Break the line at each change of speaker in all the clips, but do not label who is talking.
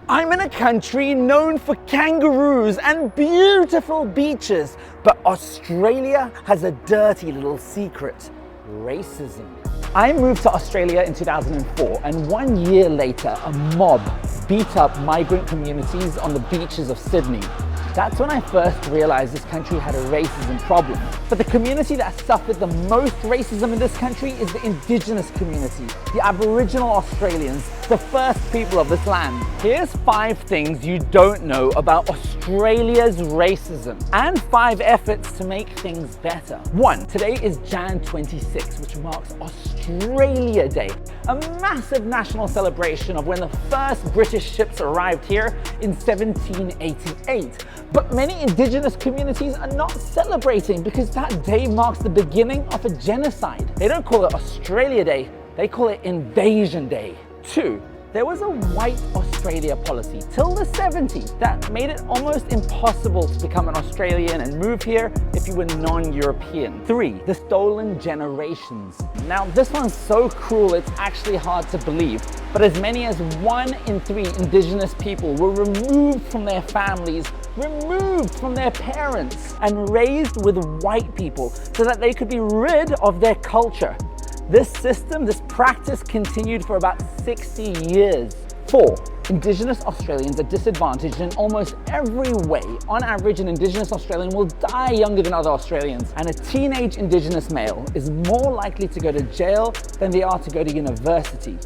I'm in a country known for kangaroos and beautiful beaches, but Australia has a dirty little secret: racism. I moved to Australia in 2004, and 1 year later, a mob beat up migrant communities on the beaches of Sydney. That's when I first realized this country had a racism problem. But the community that suffered the most racism in this country is the indigenous community, the Aboriginal Australians, the first people of this land. Here's 5 things you don't know about Australia's racism and 5 efforts to make things better. 1. Today is Jan 26, which marks Australia Day, a massive national celebration of when the first British ships arrived here in 1788. But many indigenous communities are not celebrating because that day marks the beginning of a genocide. They don't call it Australia Day, they call it Invasion Day. 2. There was a white Australia policy till the 70s that made it almost impossible to become an Australian and move here if you were non-European. 3. The stolen generations. Now this one's so cruel it's actually hard to believe, but as many as 1 in 3 indigenous people were removed from their families, removed from their parents, and raised with white people so that they could be rid of their culture. This system, this practice continued for about 60 years. 4. Indigenous Australians are disadvantaged in almost every way. On average, an Indigenous Australian will die younger than other Australians, and a teenage Indigenous male is more likely to go to jail than they are to go to university.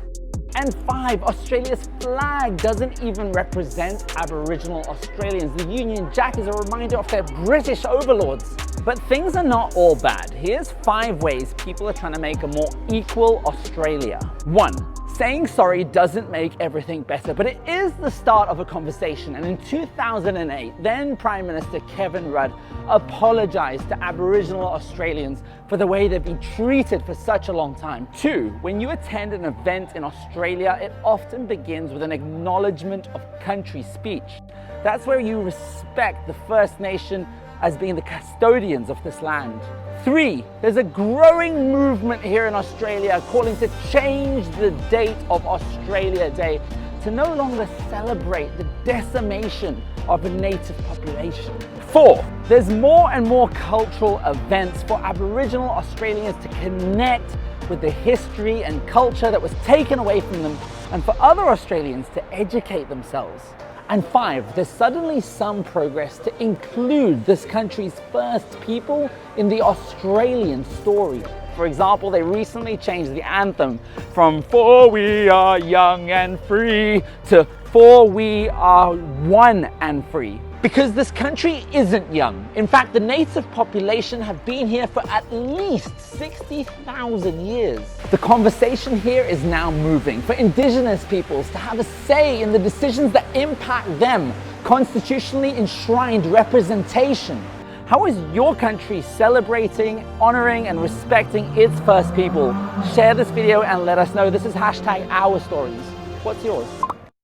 And 5. Australia's flag doesn't even represent Aboriginal Australians. The Union Jack is a reminder of their British overlords. But things are not all bad. Here's 5 ways people are trying to make a more equal Australia. 1. Saying sorry doesn't make everything better, but it is the start of a conversation. And in 2008, then Prime Minister Kevin Rudd apologized to Aboriginal Australians for the way they've been treated for such a long time. 2. When you attend an event in Australia, it often begins with an acknowledgement of country speech. That's where you respect the First Nation as being the custodians of this land. 3. There's a growing movement here in Australia calling to change the date of Australia Day to no longer celebrate the decimation of a native population. 4. There's more and more cultural events for Aboriginal Australians to connect with the history and culture that was taken away from them, and for other Australians to educate themselves. And 5, there's suddenly some progress to include this country's first people in the Australian story. For example, they recently changed the anthem from "For we are young and free" to "For we are one and free." Because this country isn't young. In fact, the native population have been here for at least 60,000 years. The conversation here is now moving for Indigenous peoples to have a say in the decisions that impact them, constitutionally enshrined representation. How is your country celebrating, honoring, and respecting its first people? Share this video and let us know. This is #OurStories. What's yours?